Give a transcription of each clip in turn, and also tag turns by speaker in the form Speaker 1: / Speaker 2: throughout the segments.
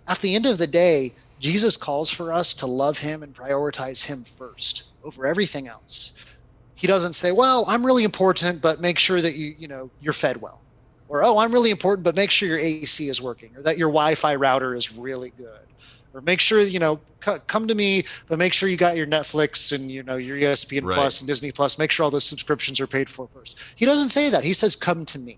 Speaker 1: at the end of the day, Jesus calls for us to love him and prioritize him first over everything else. He doesn't say, well, I'm really important, but make sure that you're fed well. Or, oh, I'm really important, but make sure your AC is working, or that your Wi-Fi router is really good. Or make sure, come to me, but make sure you got your Netflix and, your ESPN
Speaker 2: Right.
Speaker 1: Plus and Disney Plus. Make sure all those subscriptions are paid for first. He doesn't say that. He says, come to me.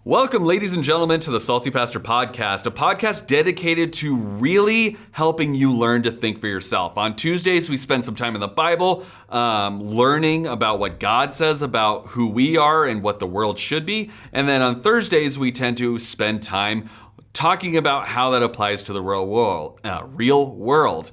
Speaker 2: Welcome, ladies and gentlemen, to the Salty Pastor Podcast, a podcast dedicated to really helping you learn to think for yourself. On Tuesdays, we spend some time in the Bible, learning about what God says about who we are and what the world should be. And then on Thursdays, we tend to spend time talking about how that applies to the real world.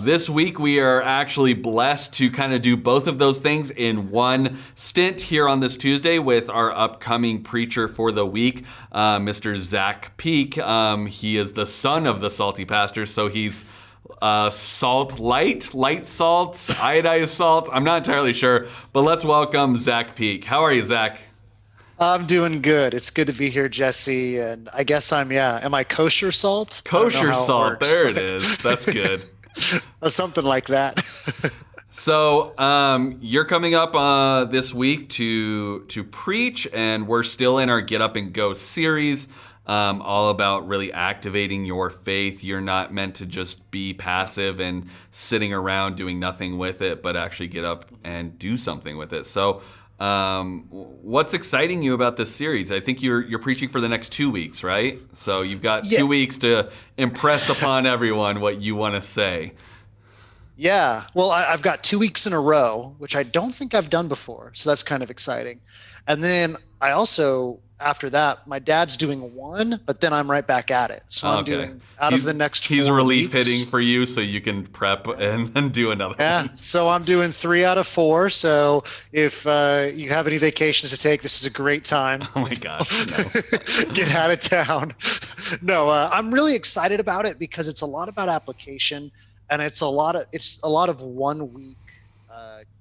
Speaker 2: This week, we are actually blessed to kind of do both of those things in one stint here on this Tuesday with our upcoming preacher for the week, Mr. Zac Peake. He is the son of the Salty Pastor, so he's salt light salt, iodized salt. I'm not entirely sure, but let's welcome Zac Peake. How are you, Zac?
Speaker 1: I'm doing good. It's good to be here, Jesse. And I guess am I kosher salt?
Speaker 2: Kosher salt. There it is. That's good.
Speaker 1: Something like that.
Speaker 2: So you're coming up this week to preach, and we're still in our Get Up and Go series, all about really activating your faith. You're not meant to just be passive and sitting around doing nothing with it, but actually get up and do something with it. So what's exciting you about this series? I think you're preaching for the next 2 weeks, right? So you've got 2 weeks to impress upon everyone what you want to say.
Speaker 1: Yeah. Well, I've got 2 weeks in a row, which I don't think I've done before. So that's kind of exciting. And then I also, after that, my dad's doing one, but then I'm right back at it. So I'm doing of the next 4
Speaker 2: He's relief
Speaker 1: weeks,
Speaker 2: hitting for you so you can prep and then do another one.
Speaker 1: So I'm doing 3 out of 4. So if you have any vacations to take, this is a great time.
Speaker 2: Oh my gosh. No.
Speaker 1: Get out of town. No, I'm really excited about it because it's a lot about application, and it's a lot of 1 week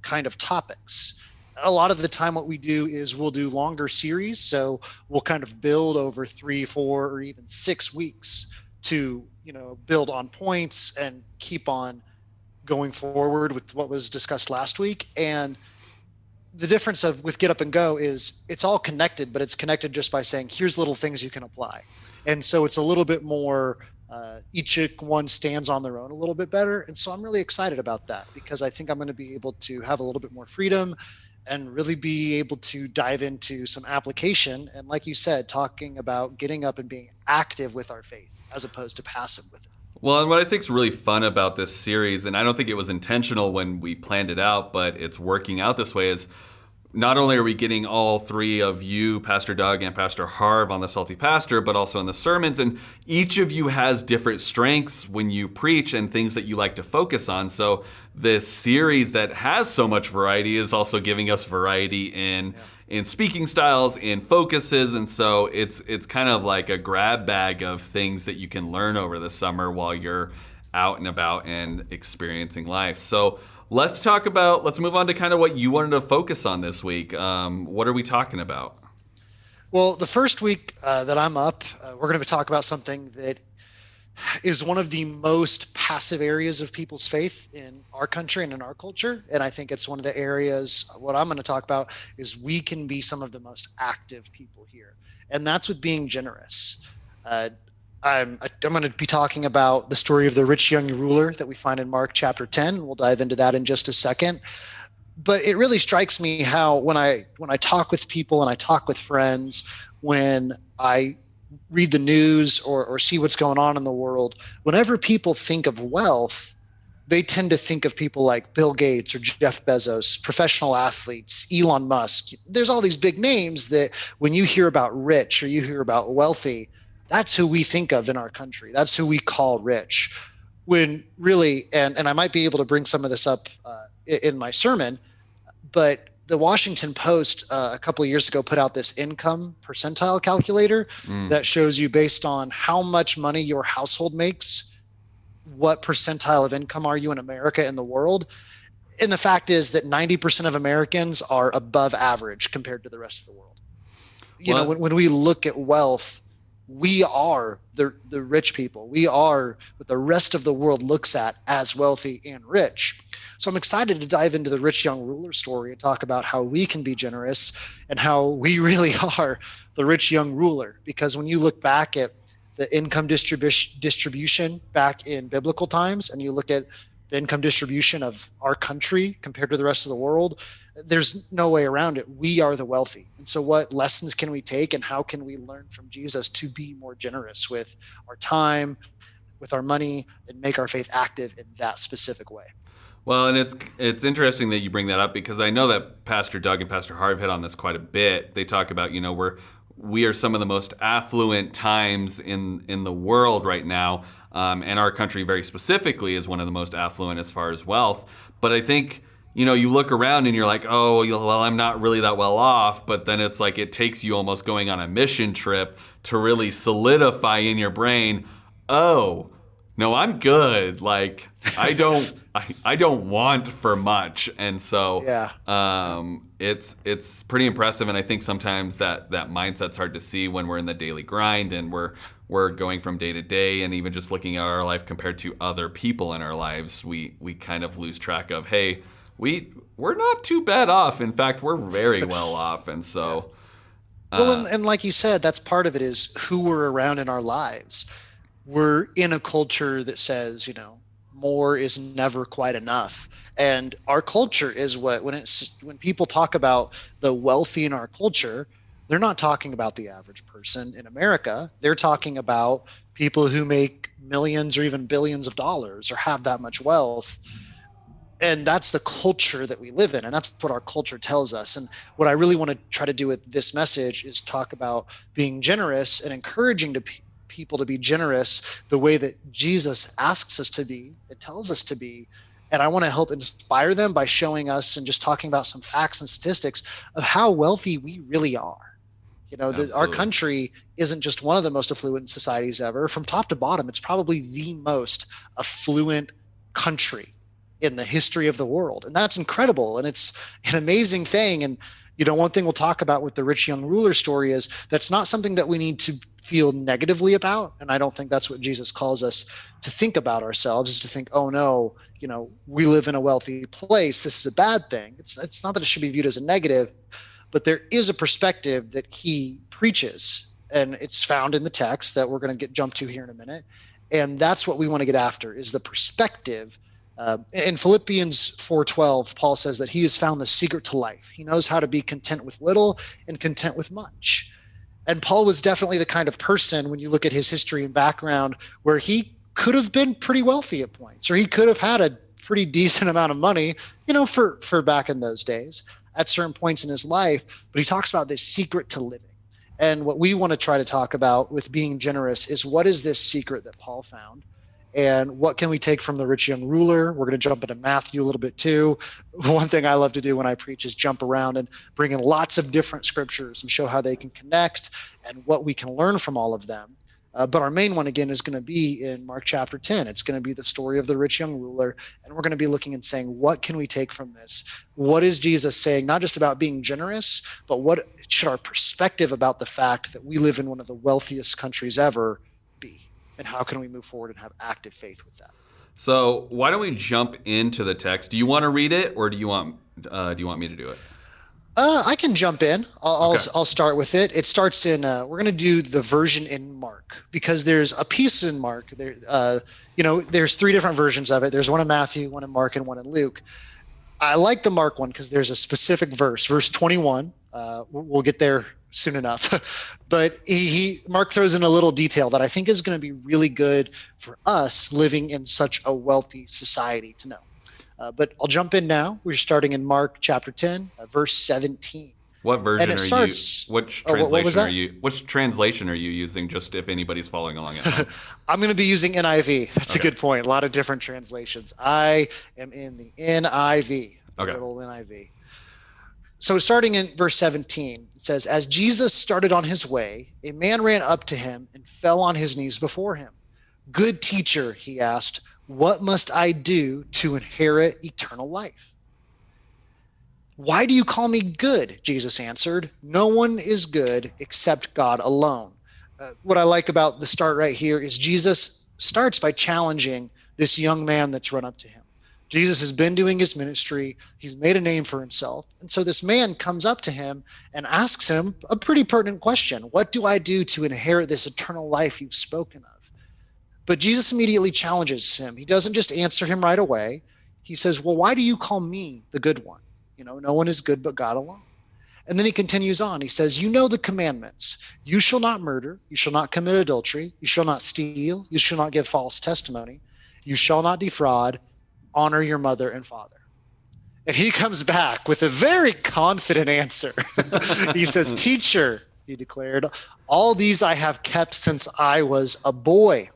Speaker 1: kind of topics. A lot of the time what we do is we'll do longer series. So we'll kind of build over 3, 4, or even 6 weeks to, build on points and keep on going forward with what was discussed last week. And the difference with Get Up and Go is it's all connected, but it's connected just by saying, here's little things you can apply. And so it's a little bit more, each one stands on their own a little bit better. And so I'm really excited about that because I think I'm going to be able to have a little bit more freedom and really be able to dive into some application. And like you said, talking about getting up and being active with our faith as opposed to passive with it.
Speaker 2: Well, and what I think is really fun about this series, and I don't think it was intentional when we planned it out, but it's working out this way, is not only are we getting all 3 of you, Pastor Doug and Pastor Harv, on the Salty Pastor, but also in the sermons. And each of you has different strengths when you preach and things that you like to focus on. So this series that has so much variety is also giving us variety in speaking styles, in focuses. And so it's kind of like a grab bag of things that you can learn over the summer while you're out and about and experiencing life. So let's move on to kind of what you wanted to focus on this week. What are we talking about?
Speaker 1: Well, the first week that I'm up, we're going to talk about something that is one of the most passive areas of people's faith in our country and in our culture. And I think it's one of the areas, what I'm going to talk about is we can be some of the most active people here. And that's with being generous. I'm going to be talking about the story of the rich young ruler that we find in Mark chapter 10. We'll dive into that in just a second. But it really strikes me how when I talk with people and I talk with friends, when I read the news or see what's going on in the world, whenever people think of wealth, they tend to think of people like Bill Gates or Jeff Bezos, professional athletes, Elon Musk. There's all these big names that when you hear about rich or you hear about wealthy, that's who we think of in our country. That's who we call rich. When really, and I might be able to bring some of this up in my sermon, but the Washington Post a couple of years ago put out this income percentile calculator that shows you based on how much money your household makes, what percentile of income are you in America and the world. And the fact is that 90% of Americans are above average compared to the rest of the world. When we look at wealth, we are the rich people. We are what the rest of the world looks at as wealthy and rich. So I'm excited to dive into the rich young ruler story and talk about how we can be generous and how we really are the rich young ruler. Because when you look back at the income distribution back in biblical times, and you look at the income distribution of our country compared to the rest of the world, there's no way around it. We are the wealthy. And so what lessons can we take, and how can we learn from Jesus to be more generous with our time, with our money, and make our faith active in that specific way?
Speaker 2: Well, and it's interesting that you bring that up, because I know that Pastor Doug and Pastor Harv hit on this quite a bit. They talk about, we are some of the most affluent times in the world right now, and our country very specifically is one of the most affluent as far as wealth. But I think, you look around and you're like, oh, well, I'm not really that well off. But then it's like it takes you almost going on a mission trip to really solidify in your brain, oh, no, I'm good. Like, I don't want for much. And so it's pretty impressive. And I think sometimes that mindset's hard to see when we're in the daily grind and we're going from day to day, and even just looking at our life compared to other people in our lives, we kind of lose track of, hey, we're not too bad off. In fact, we're very well off. And so
Speaker 1: well, and like you said, that's part of it, is who we're around in our lives. We're in a culture that says, more is never quite enough. And our culture is when people talk about the wealthy in our culture, they're not talking about the average person in America. They're talking about people who make millions or even billions of dollars or have that much wealth. And that's the culture that we live in. And that's what our culture tells us. And what I really want to try to do with this message is talk about being generous and encouraging people to be generous the way that Jesus asks us to be, it tells us to be. And I want to help inspire them by showing us and just talking about some facts and statistics of how wealthy we really are. Our country isn't just one of the most affluent societies ever. From top to bottom, it's probably the most affluent country in the history of the world. And that's incredible. And it's an amazing thing. And one thing we'll talk about with the rich young ruler story is that's not something that we need to feel negatively about. And I don't think that's what Jesus calls us to think about ourselves, is to think, oh no, we live in a wealthy place, this is a bad thing. It's not that it should be viewed as a negative, but there is a perspective that he preaches, and it's found in the text that we're going to jump to here in a minute. And that's what we want to get after, is the perspective. In Philippians 4:12, Paul says that he has found the secret to life. He knows how to be content with little and content with much. And Paul was definitely the kind of person, when you look at his history and background, where he could have been pretty wealthy at points, or he could have had a pretty decent amount of money, for back in those days at certain points in his life. But he talks about this secret to living. And what we want to try to talk about with being generous is, what is this secret that Paul found? And what can we take from the rich young ruler? We're going to jump into Matthew a little bit too. One thing I love to do when I preach is jump around and bring in lots of different scriptures and show how they can connect and what we can learn from all of them. But our main one, again, is going to be in Mark chapter 10. It's going to be the story of the rich young ruler. And we're going to be looking and saying, what can we take from this? What is Jesus saying, not just about being generous, but what should our perspective about the fact that we live in one of the wealthiest countries ever be? And how can we move forward and have active faith with that?
Speaker 2: So why don't we jump into the text? Do you want to read it, or do you want me to do it?
Speaker 1: I can jump in. I'll start with it. It starts in. We're going to do the version in Mark, because there's a piece in Mark. There's three different versions of it. There's one in Matthew, one in Mark, and one in Luke. I like the Mark one because there's a specific verse 21. We'll get there soon enough. But Mark throws in a little detail that I think is going to be really good for us living in such a wealthy society to know. But I'll jump in now. We're starting in Mark chapter 10, verse 17.
Speaker 2: What version
Speaker 1: you?
Speaker 2: Which translation are you? Which translation are you using? Just if anybody's following along at home.
Speaker 1: I'm going to be using NIV. That's a good point. A lot of different translations. I am in the NIV. Little NIV. So starting in verse 17, it says, "As Jesus started on his way, a man ran up to him and fell on his knees before him. 'Good teacher,' he asked, 'what must I do to inherit eternal life?' Why do you call me good? Jesus answered. No one is good except God alone. What I like about the start right here is Jesus starts by challenging this young man that's run up to him. Jesus has been doing his ministry. He's made a name for himself. And so this man comes up to him and asks him a pretty pertinent question. What do I do to inherit this eternal life you've spoken of? But Jesus immediately challenges him. He doesn't just answer him right away. He says, well, why do you call me the good one? No one is good but God alone. And then he continues on. He says, you know the commandments. You shall not murder. You shall not commit adultery. You shall not steal. You shall not give false testimony. You shall not defraud. Honor your mother and father. And he comes back with a very confident answer. He says, teacher, he declared, all these I have kept since I was a boy.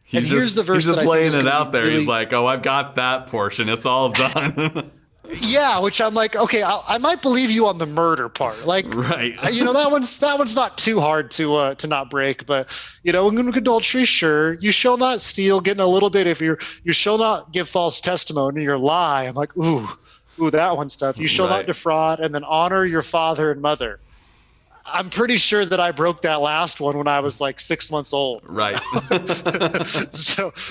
Speaker 2: He's just laying it out there. He's like, oh, I've got that portion. It's all done.
Speaker 1: Yeah, which I'm like, okay, I might believe you on the murder part. Like,
Speaker 2: right.
Speaker 1: That one's not too hard to not break. But adultery, sure. You shall not steal. Getting a little bit if you shall not give false testimony or lie. I'm like, ooh, that one stuff. You shall not defraud, and then honor your father and mother. I'm pretty sure that I broke that last one when I was like 6 months old.
Speaker 2: Right.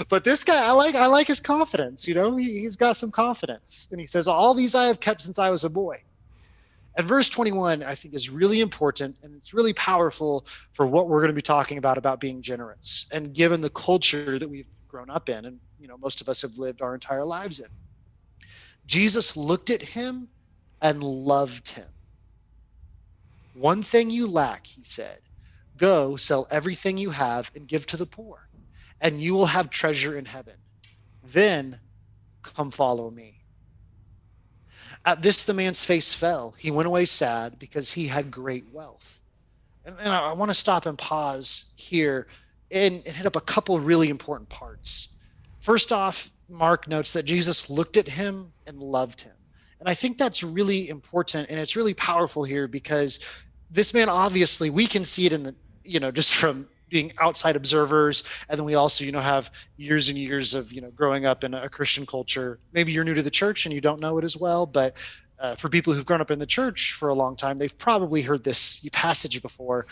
Speaker 1: But this guy, I like his confidence. He's got some confidence, and he says, all these I have kept since I was a boy. And verse 21, I think, is really important, and it's really powerful for what we're going to be talking about being generous, and given the culture that we've grown up in, and most of us have lived our entire lives in. Jesus looked at him and loved him. One thing you lack, he said. Go, sell everything you have and give to the poor, and you will have treasure in heaven. Then come follow me. At this, the man's face fell. He went away sad because he had great wealth. And I want to stop and pause here and hit up a couple really important parts. First off, Mark notes that Jesus looked at him and loved him. And I think that's really important, and it's really powerful here because this man, obviously, we can see it in the, just from being outside observers. And then we also, have years and years of, growing up in a Christian culture. Maybe you're new to the church and you don't know it as well. But for people who've grown up in the church for a long time, they've probably heard this passage before.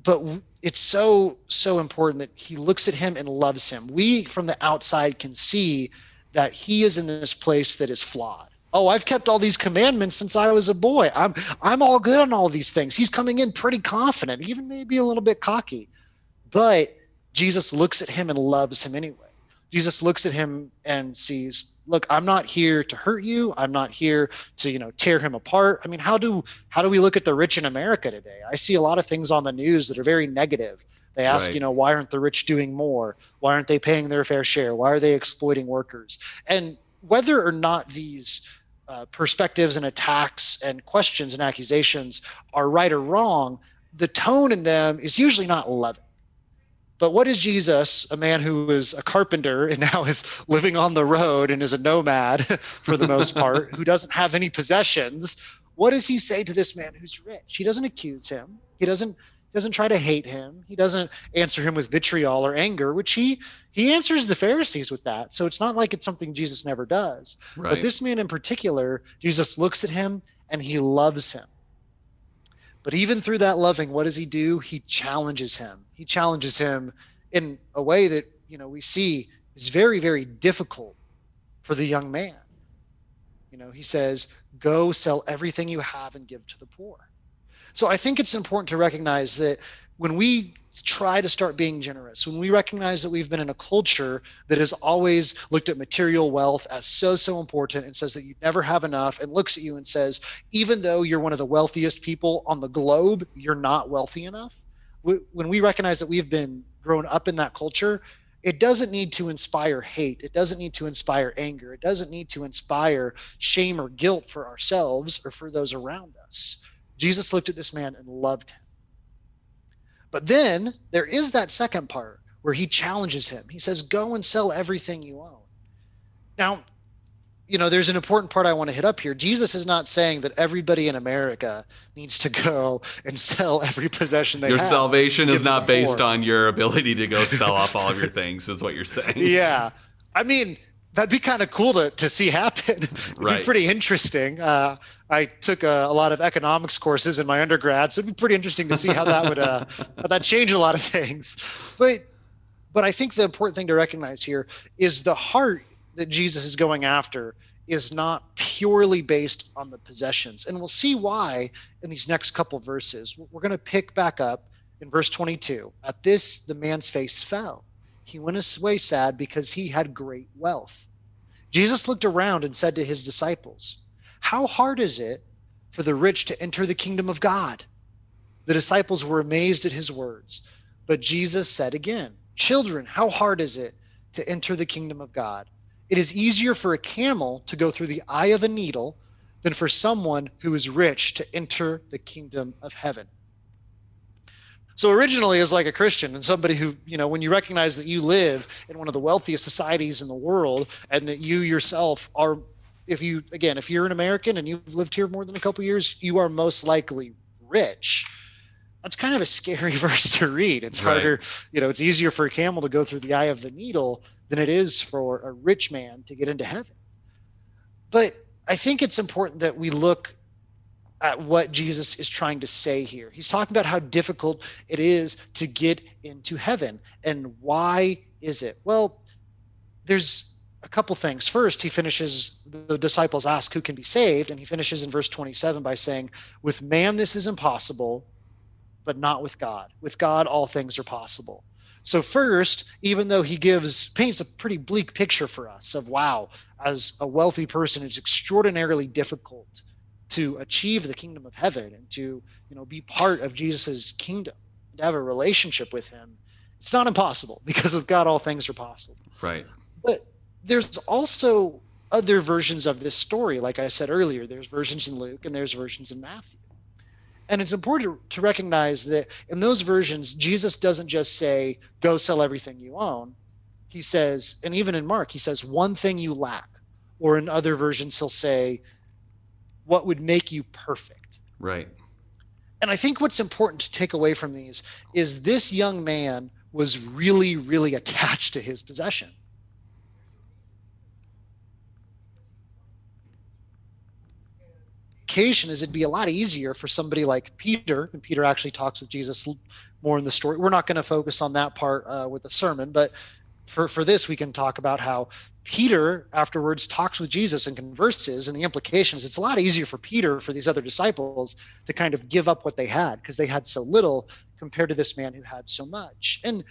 Speaker 1: But it's so, so important that he looks at him and loves him. We, from the outside, can see that he is in this place that is flawed. Oh, I've kept all these commandments since I was a boy. I'm all good on all these things. He's coming in pretty confident, even maybe a little bit cocky. But Jesus looks at him and loves him anyway. Jesus looks at him and sees, look, I'm not here to hurt you. I'm not here to, tear him apart. I mean, how do we look at the rich in America today? I see a lot of things on the news that are very negative. They ask,
Speaker 2: right.
Speaker 1: Why aren't the rich doing more? Why aren't they paying their fair share? Why are they exploiting workers? And whether or not these perspectives and attacks and questions and accusations are right or wrong, the tone in them is usually not loving. But what is Jesus, a man who is a carpenter and now is living on the road and is a nomad for the most part, who doesn't have any possessions, what does he say to this man who's rich? He doesn't accuse him. He doesn't try to hate him. He doesn't answer him with vitriol or anger, which he answers the Pharisees with that. So it's not like it's something Jesus never does.
Speaker 2: Right.
Speaker 1: But this man in particular, Jesus looks at him and he loves him. But even through that loving, what does he do? He challenges him. He challenges him in a way that, we see is very, very difficult for the young man. He says, go sell everything you have and give to the poor. So I think it's important to recognize that when we try to start being generous, when we recognize that we've been in a culture that has always looked at material wealth as so important and says that you never have enough, and looks at you and says, even though you're one of the wealthiest people on the globe, you're not wealthy enough. When we recognize that we've been grown up in that culture, it doesn't need to inspire hate. It doesn't need to inspire anger. It doesn't need to inspire shame or guilt for ourselves or for those around us. Jesus looked at this man and loved him. But then there is that second part where he challenges him. He says, go and sell everything you own. Now, there's an important part I want to hit up here. Jesus is not saying that everybody in America needs to go and sell every possession they have.
Speaker 2: Your salvation is not based on your ability to go sell off all of your things, is what you're saying.
Speaker 1: Yeah. I mean, That'd be kind of cool to see happen. It'd be
Speaker 2: Right.
Speaker 1: pretty interesting. I took a lot of economics courses in my undergrad, so it'd be pretty interesting to see how that would how that change a lot of things. But but I think the important thing to recognize here is the heart that Jesus is going after is not purely based on the possessions. And we'll see why in these next couple verses. We're going to pick back up in verse 22. At this, the man's face fell. He went away sad because he had great wealth. Jesus looked around and said to his disciples, "How hard is it for the rich to enter the kingdom of God?" The disciples were amazed at his words. But Jesus said again, "Children, how hard is it to enter the kingdom of God? It is easier for a camel to go through the eye of a needle than for someone who is rich to enter the kingdom of heaven." So originally, as like a Christian and somebody who, when you recognize that you live in one of the wealthiest societies in the world and that you yourself are, if you're an American and you've lived here more than a couple of years, you are most likely rich. That's kind of a scary verse to read. It's harder, it's easier for a camel to go through the eye of the needle than it is for a rich man to get into heaven. But I think it's important that we look at what Jesus is trying to say here. He's talking about how difficult it is to get into heaven. And why is it? Well, there's a couple things. First, the disciples ask who can be saved, and he finishes in verse 27 by saying, "With man this is impossible, but not with God. With God all things are possible." So first, even though he paints a pretty bleak picture for us of, wow, as a wealthy person, it's extraordinarily difficult to achieve the kingdom of heaven and to, be part of Jesus's kingdom, to have a relationship with him. It's not impossible, because with God all things are possible.
Speaker 2: Right.
Speaker 1: But there's also other versions of this story. Like I said earlier, there's versions in Luke and there's versions in Matthew. And it's important to recognize that in those versions, Jesus doesn't just say, "Go sell everything you own." He says, and even in Mark, he says, "One thing you lack." Or in other versions, he'll say, "What would make you perfect?"
Speaker 2: Right.
Speaker 1: And I think what's important to take away from these is this young man was really, really attached to his possession. Occasion is it'd be a lot easier for somebody like Peter, and Peter actually talks with Jesus more in the story. We're not going to focus on that part with the sermon, but for this, we can talk about how Peter afterwards talks with Jesus and converses, and the implications. It's a lot easier for Peter, for these other disciples, to kind of give up what they had because they had so little compared to this man who had so much. And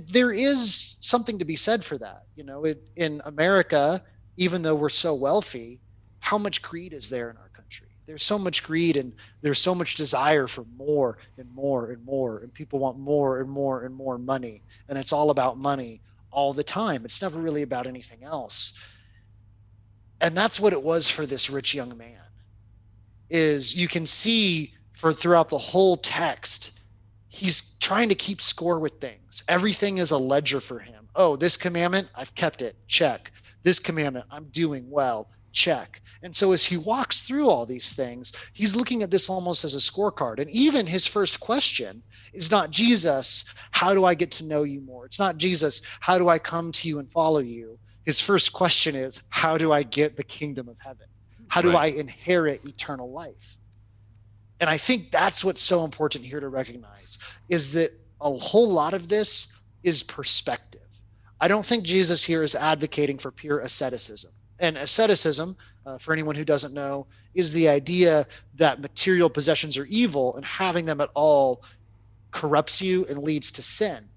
Speaker 1: there is something to be said for that. In America, even though we're so wealthy, how much greed is there in our country? There's so much greed, and there's so much desire for more and more and more, and people want more and more and more money, and it's all about money all the time. It's never really about anything else. And that's what it was for this rich young man. Is you can see throughout the whole text, he's trying to keep score with things. Everything is a ledger for him. Oh, this commandment, I've kept it, check. This commandment, I'm doing well, check. And so as he walks through all these things, he's looking at this almost as a scorecard. And even his first question is not, "Jesus, how do I get to know you more?" It's not, "Jesus, how do I come to you and follow you?" His first question is, "How do I get the kingdom of heaven? How do I inherit eternal life?" And I think that's what's so important here to recognize, is that a whole lot of this is perspective. I don't think Jesus here is advocating for pure asceticism. And asceticism, for anyone who doesn't know, is the idea that material possessions are evil and having them at all corrupts you and leads to sin.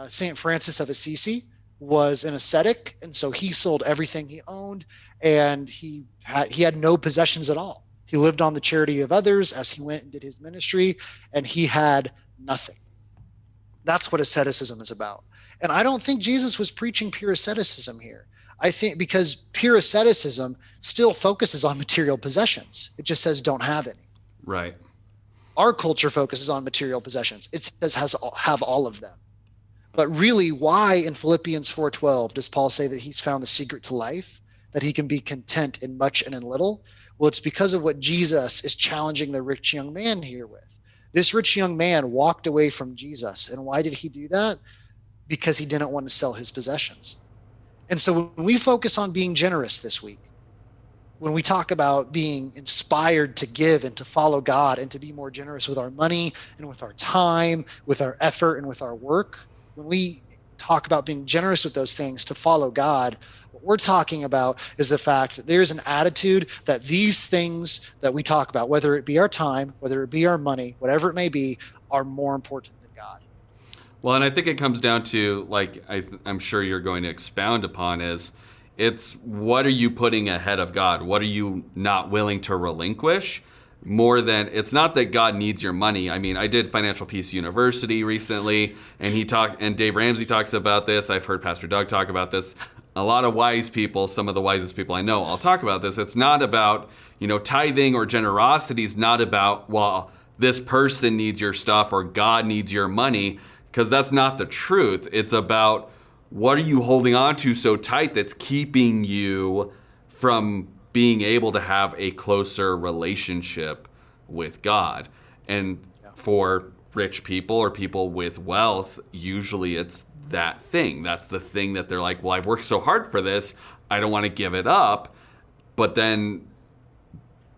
Speaker 1: St. Francis of Assisi was an ascetic, and so he sold everything he owned, and he had no possessions at all. He lived on the charity of others as he went and did his ministry, and he had nothing. That's what asceticism is about. And I don't think Jesus was preaching pure asceticism here. I think because pure asceticism still focuses on material possessions. It just says don't have any.
Speaker 2: Right.
Speaker 1: Our culture focuses on material possessions. It says have all of them. But really, why in Philippians 4:12 does Paul say that he's found the secret to life, that he can be content in much and in little? Well, it's because of what Jesus is challenging the rich young man here with. This rich young man walked away from Jesus. And why did he do that? Because he didn't want to sell his possessions. And so when we focus on being generous this week, when we talk about being inspired to give and to follow God and to be more generous with our money and with our time, with our effort and with our work, when we talk about being generous with those things to follow God, what we're talking about is the fact that there's an attitude that these things that we talk about, whether it be our time, whether it be our money, whatever it may be, are more important than God.
Speaker 2: Well, and I think it comes down to, like, I'm sure you're going to expound upon, is it's what are you putting ahead of God? What are you not willing to relinquish? More than, it's not that God needs your money. I mean, I did Financial Peace University recently, and Dave Ramsey talks about this. I've heard Pastor Doug talk about this. A lot of wise people, some of the wisest people I know, all talk about this. It's not about, tithing or generosity is not about, well, this person needs your stuff or God needs your money, because that's not the truth. It's about, what are you holding on to so tight that's keeping you from being able to have a closer relationship with God? And for rich people or people with wealth, usually it's that thing. That's the thing that they're like, well, I've worked so hard for this, I don't want to give it up. But then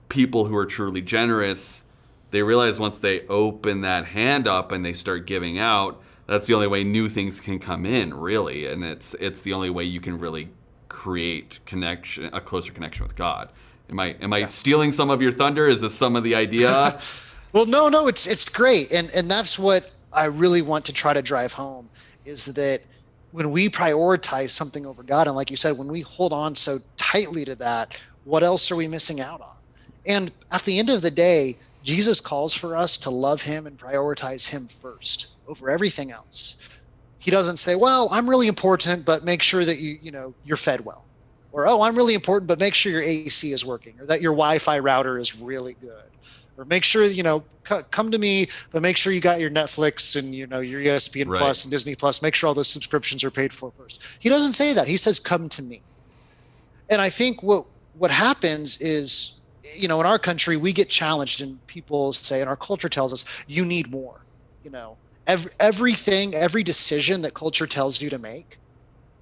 Speaker 2: people who are truly generous, they realize once they open that hand up and they start giving out, that's the only way new things can come in, really. And it's the only way you can really create a closer connection with God. Am I stealing some of your thunder? Is this some of the idea?
Speaker 1: Well, no, it's great. And that's what I really want to try to drive home, is that when we prioritize something over God, and like you said, when we hold on so tightly to that, what else are we missing out on? And at the end of the day, Jesus calls for us to love him and prioritize him first over everything else. He doesn't say, well, I'm really important, but make sure that you're fed well. Or, oh, I'm really important, but make sure your AC is working, or that your Wi-Fi router is really good. Or make sure, come to me, but make sure you got your Netflix and, your ESPN
Speaker 2: Right.
Speaker 1: Plus and Disney Plus. Make sure all those subscriptions are paid for first. He doesn't say that. He says, come to me. And I think what happens is, in our country, we get challenged, and people say, and our culture tells us, you need more. Every decision that culture tells you to make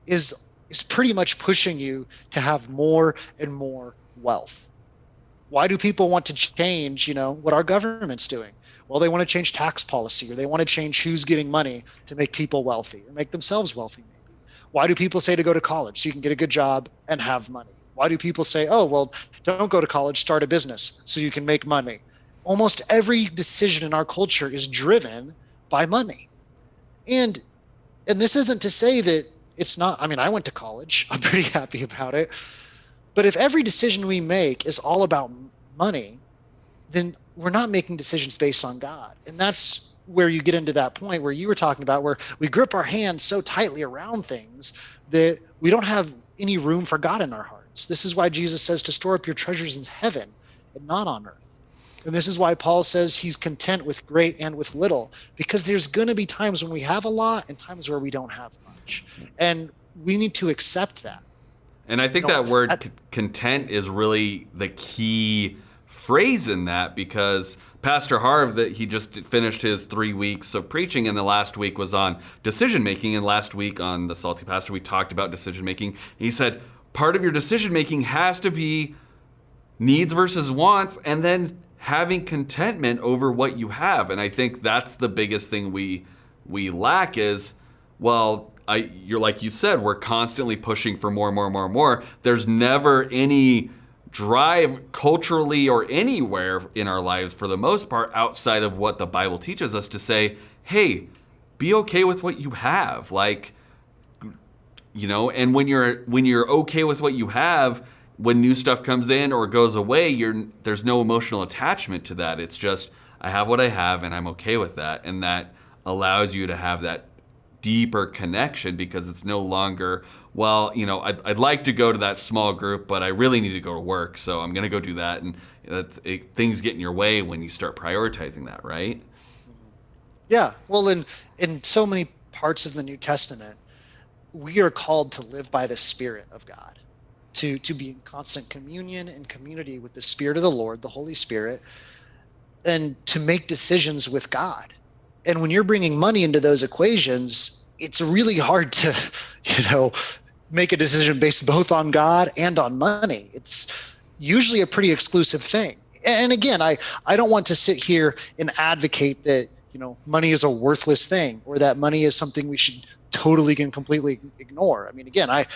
Speaker 1: is pretty much pushing you to have more and more wealth. Why do people want to change, what our government's doing? Well, they want to change tax policy, or they want to change who's getting money to make people wealthy or make themselves wealthy, maybe. Why do people say to go to college? So you can get a good job and have money. Why do people say, oh, well, don't go to college, start a business so you can make money? Almost every decision in our culture is driven by money. And this isn't to say that it's not. I mean, I went to college. I'm pretty happy about it. But if every decision we make is all about money, then we're not making decisions based on God. And that's where you get into that point where you were talking about, where we grip our hands so tightly around things that we don't have any room for God in our hearts. This is why Jesus says to store up your treasures in heaven and not on earth. And this is why Paul says he's content with great and with little, because there's going to be times when we have a lot and times where we don't have much. And we need to accept that.
Speaker 2: And I think that word content is really the key phrase in that, because Pastor Harv, that he just finished his 3 weeks of preaching, and the last week was on decision making. And last week on the Salty Pastor, we talked about decision making. He said part of your decision making has to be needs versus wants, and then having contentment over what you have. And I think that's the biggest thing we lack is, well, you're like you said, we're constantly pushing for more. There's never any drive culturally or anywhere in our lives, for the most part, outside of what the Bible teaches us to say, hey, be okay with what you have. Like, and when you're okay with what you have, when new stuff comes in or goes away, there's no emotional attachment to that. It's just, I have what I have and I'm okay with that. And that allows you to have that deeper connection, because it's no longer, well, I'd like to go to that small group, but I really need to go to work, so I'm going to go do that. And things get in your way when you start prioritizing that, right?
Speaker 1: Yeah. Well, in so many parts of the New Testament, we are called to live by the Spirit of God, to be in constant communion and community with the Spirit of the Lord, the Holy Spirit, and to make decisions with God. And when you're bringing money into those equations, it's really hard to, make a decision based both on God and on money. It's usually a pretty exclusive thing. And again, I don't want to sit here and advocate that, money is a worthless thing or that money is something we should totally and completely ignore. I mean, again, I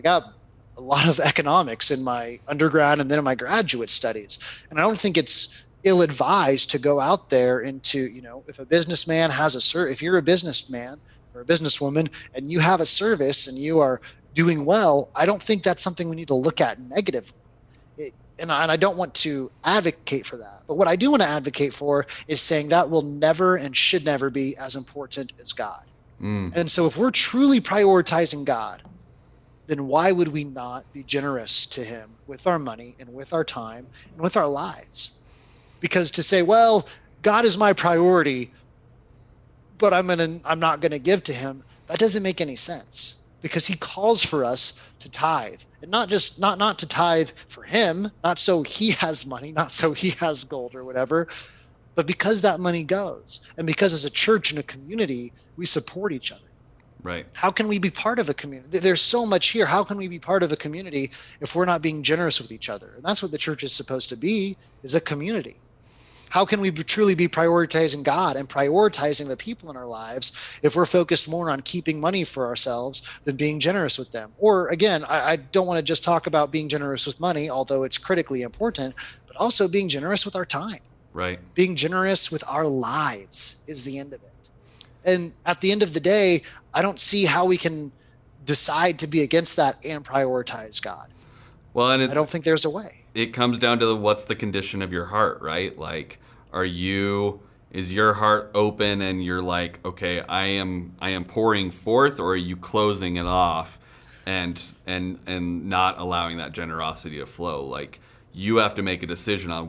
Speaker 1: got a lot of economics in my undergrad and then in my graduate studies. And I don't think it's ill-advised to go out there into, if a businessman has if you're a businessman or a businesswoman and you have a service and you are doing well, I don't think that's something we need to look at negatively. And I don't want to advocate for that. But what I do want to advocate for is saying that will never and should never be as important as God. And so if we're truly prioritizing God, then why would we not be generous to him with our money and with our time and with our lives? Because to say, well, God is my priority, but I'm not going to give to him, that doesn't make any sense, because he calls for us to tithe, and not to tithe for him, not so he has money, not so he has gold or whatever, but because that money goes, and because as a church and a community, we support each other.
Speaker 2: Right.
Speaker 1: How can we be part of a community? There's so much here. How can we be part of a community if we're not being generous with each other? And that's what the church is supposed to be, is a community. How can we truly be prioritizing God and prioritizing the people in our lives if we're focused more on keeping money for ourselves than being generous with them? Or again, I don't want to just talk about being generous with money, although it's critically important, but also being generous with our time.
Speaker 2: Right.
Speaker 1: Being generous with our lives is the end of it. And at the end of the day, I don't see how we can decide to be against that and prioritize God.
Speaker 2: Well, and
Speaker 1: I don't think there's a way.
Speaker 2: It comes down to what's the condition of your heart, right? Like, is your heart open and you're like, okay, I am pouring forth, or are you closing it off and not allowing that generosity to flow? Like, you have to make a decision on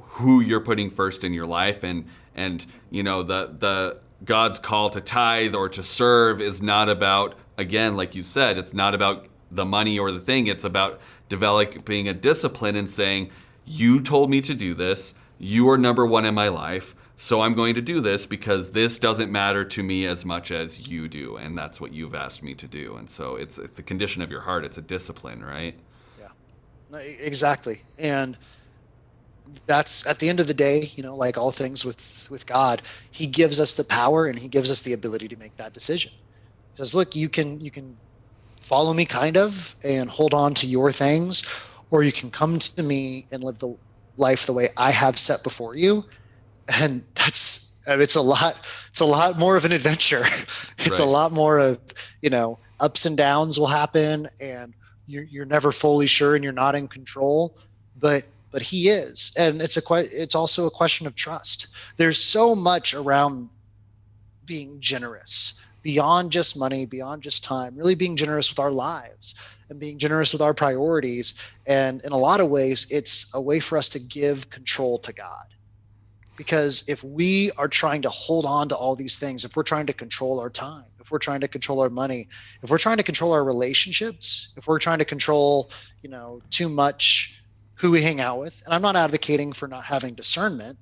Speaker 2: who you're putting first in your life, and the God's call to tithe or to serve is not about, again, like you said, it's not about the money or the thing. It's about developing a discipline and saying, you told me to do this. You are number one in my life. So I'm going to do this because this doesn't matter to me as much as you do. And that's what you've asked me to do. And so it's the condition of your heart. It's a discipline, right?
Speaker 1: Yeah, exactly. And that's, at the end of the day, like all things with God, he gives us the power and he gives us the ability to make that decision. He says, look, you can follow me kind of and hold on to your things, or you can come to me and live the life the way I have set before you. And it's a lot more of an adventure. It's
Speaker 2: Right.
Speaker 1: A lot more of, ups and downs will happen, and you're never fully sure and you're not in control, but he is. And it's also a question of trust. There's so much around being generous, beyond just money, beyond just time, really being generous with our lives and being generous with our priorities. And in a lot of ways, it's a way for us to give control to God. Because if we are trying to hold on to all these things, if we're trying to control our time, if we're trying to control our money, if we're trying to control our relationships, if we're trying to control, too much who we hang out with, and I'm not advocating for not having discernment,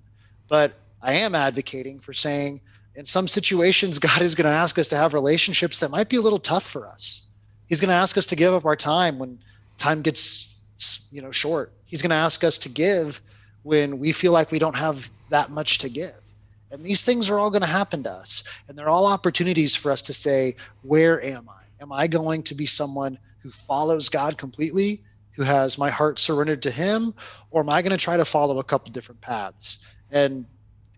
Speaker 1: but I am advocating for saying, in some situations, God is going to ask us to have relationships that might be a little tough for us. He's going to ask us to give up our time when time gets, short. He's going to ask us to give when we feel like we don't have that much to give. And these things are all going to happen to us. And they're all opportunities for us to say, where am I? Am I going to be someone who follows God completely, who has my heart surrendered to him? Or am I going to try to follow a couple different paths? And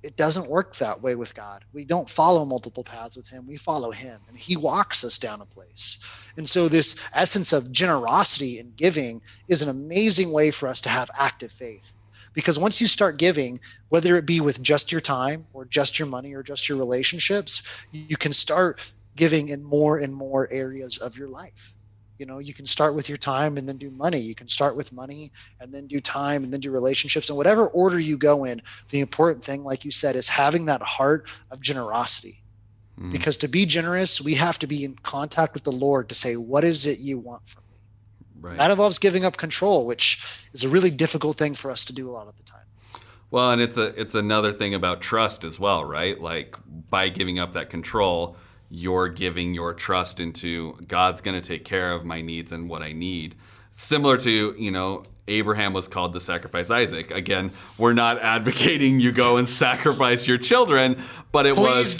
Speaker 1: it doesn't work that way with God. We don't follow multiple paths with him. We follow him, and he walks us down a place. And so this essence of generosity and giving is an amazing way for us to have active faith. Because once you start giving, whether it be with just your time or just your money or just your relationships, you can start giving in more and more areas of your life. You can start with your time and then do money. You can start with money and then do time and then do relationships. And whatever order you go in, the important thing, like you said, is having that heart of generosity. Because to be generous, we have to be in contact with the Lord to say, what is it you want from me? Right. That involves giving up control, which is a really difficult thing for us to do a lot of the time.
Speaker 2: Well, and it's another thing about trust as well, right? Like, by giving up that control, you're giving your trust into God's going to take care of my needs and what I need. Similar to, Abraham was called to sacrifice Isaac. Again, we're not advocating you go and sacrifice your children, but
Speaker 1: Please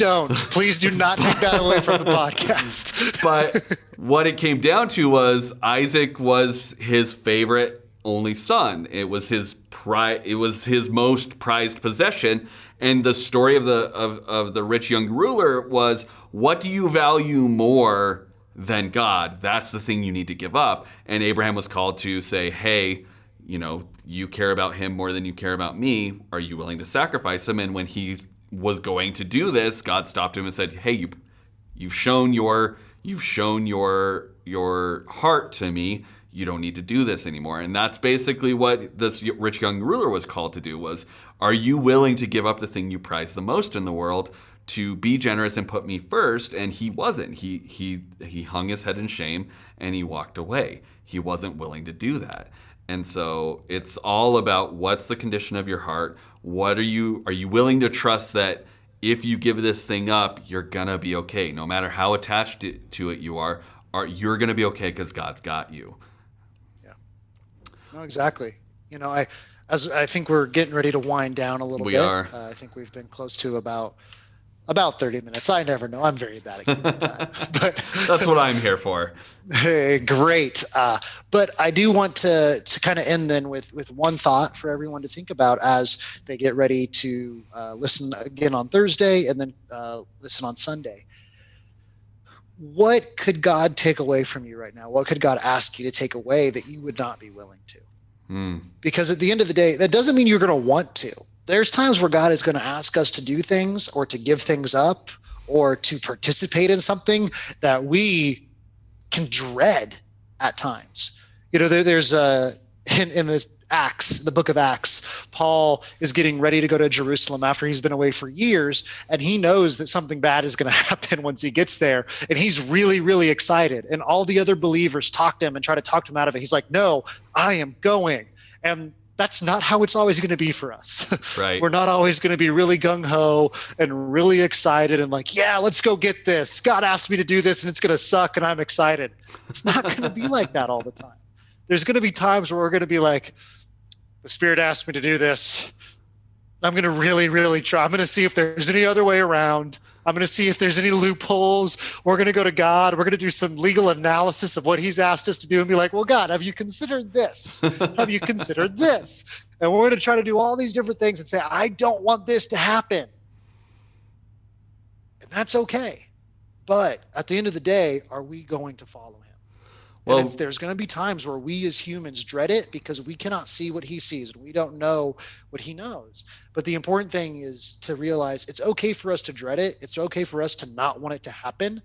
Speaker 1: do not take that away from the podcast.
Speaker 2: But what it came down to was Isaac was his favorite only son. It was his most prized possession. And the story of the rich young ruler was, what do you value more than God? That's the thing you need to give up. And Abraham was called to say, hey, you care about him more than you care about me. Are you willing to sacrifice him? And when he was going to do this, God stopped him and said, hey, you've shown your heart to me. You don't need to do this anymore. And that's basically what this rich young ruler was called to do was, are you willing to give up the thing you prize the most in the world to be generous and put me first? And he wasn't. He hung his head in shame and he walked away. He wasn't willing to do that. And so it's all about what's the condition of your heart. Are you willing to trust that if you give this thing up, you're gonna be okay. No matter how attached to it you are, you're gonna be okay because God's got you.
Speaker 1: Yeah. No, exactly. I think we're getting ready to wind down a little bit.
Speaker 2: We are.
Speaker 1: I think we've been close to about 30 minutes. I never know. I'm very bad at keeping time. But
Speaker 2: that's what I'm here for.
Speaker 1: Hey, great. But I do want to kind of end then with one thought for everyone to think about as they get ready to listen again on Thursday and then listen on Sunday. What could God take away from you right now? What could God ask you to take away that you would not be willing to? Because at the end of the day, that doesn't mean you're going to want to. There's times where God is going to ask us to do things or to give things up or to participate in something that we can dread at times. There's in this Acts, the book of Acts, Paul is getting ready to go to Jerusalem after he's been away for years, and he knows that something bad is going to happen once he gets there, and he's really, really excited. And all the other believers talk to him and try to talk him out of it. He's like, no, I am going. And that's not how it's always going to be for us.
Speaker 2: Right.
Speaker 1: We're not always going to be really gung-ho and really excited and like, yeah, let's go get this. God asked me to do this and it's going to suck and I'm excited. It's not going to be like that all the time. There's going to be times where we're going to be like, the Spirit asked me to do this. I'm going to really, really try. I'm going to see if there's any other way around. I'm going to see if there's any loopholes. We're going to go to God. We're going to do some legal analysis of what he's asked us to do and be like, well, God, have you considered this? Have you considered this? And we're going to try to do all these different things and say, I don't want this to happen. And that's okay. But at the end of the day, are we going to follow him? Well, there's going to be times where we as humans dread it because we cannot see what he sees and we don't know what he knows. But the important thing is to realize it's okay for us to dread it. It's okay for us to not want it to happen.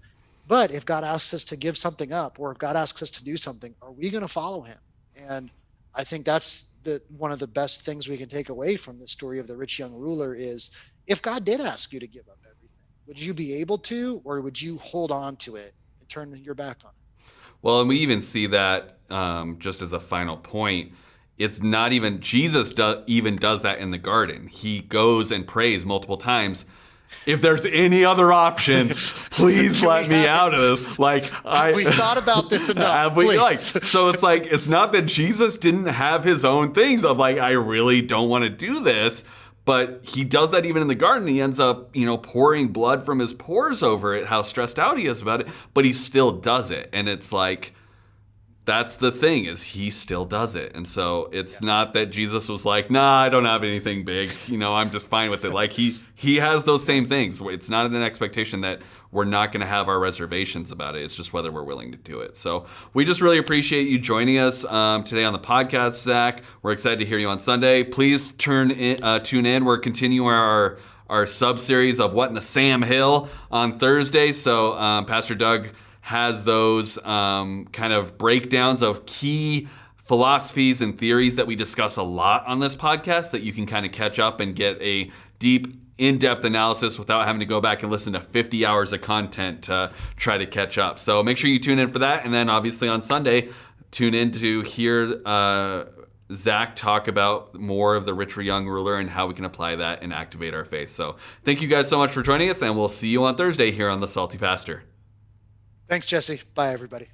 Speaker 1: But if God asks us to give something up or if God asks us to do something, are we going to follow him? And I think that's one of the best things we can take away from the story of the rich young ruler is if God did ask you to give up everything, would you be able to, or would you hold on to it and turn your back on it?
Speaker 2: Well, and we even see that just as a final point, it's not even Jesus does that in the garden. He goes and prays multiple times. If there's any other options, please let me out of this.
Speaker 1: We thought about this enough.
Speaker 2: So it's like it's not that Jesus didn't have his own things of I really don't want to do this. But he does that even in the garden. He ends up, pouring blood from his pores over it, how stressed out he is about it. But he still does it. And it's like, that's the thing, is he still does it. And so it's not that Jesus was like, nah, I don't have anything big. I'm just fine with it. He has those same things. It's not an expectation that we're not going to have our reservations about it. It's just whether we're willing to do it. So we just really appreciate you joining us today on the podcast, Zach. We're excited to hear you on Sunday. Please tune in. We're continuing our sub-series of What in the Sam Hill on Thursday. So Pastor Doug has those kind of breakdowns of key philosophies and theories that we discuss a lot on this podcast that you can kind of catch up and get a deep, in-depth analysis without having to go back and listen to 50 hours of content to try to catch up. So make sure you tune in for that. And then obviously on Sunday, tune in to hear Zac talk about more of the rich young ruler and how we can apply that and activate our faith. So thank you guys so much for joining us, and we'll see you on Thursday here on The Salty Pastor.
Speaker 1: Thanks, Jesse. Bye, everybody.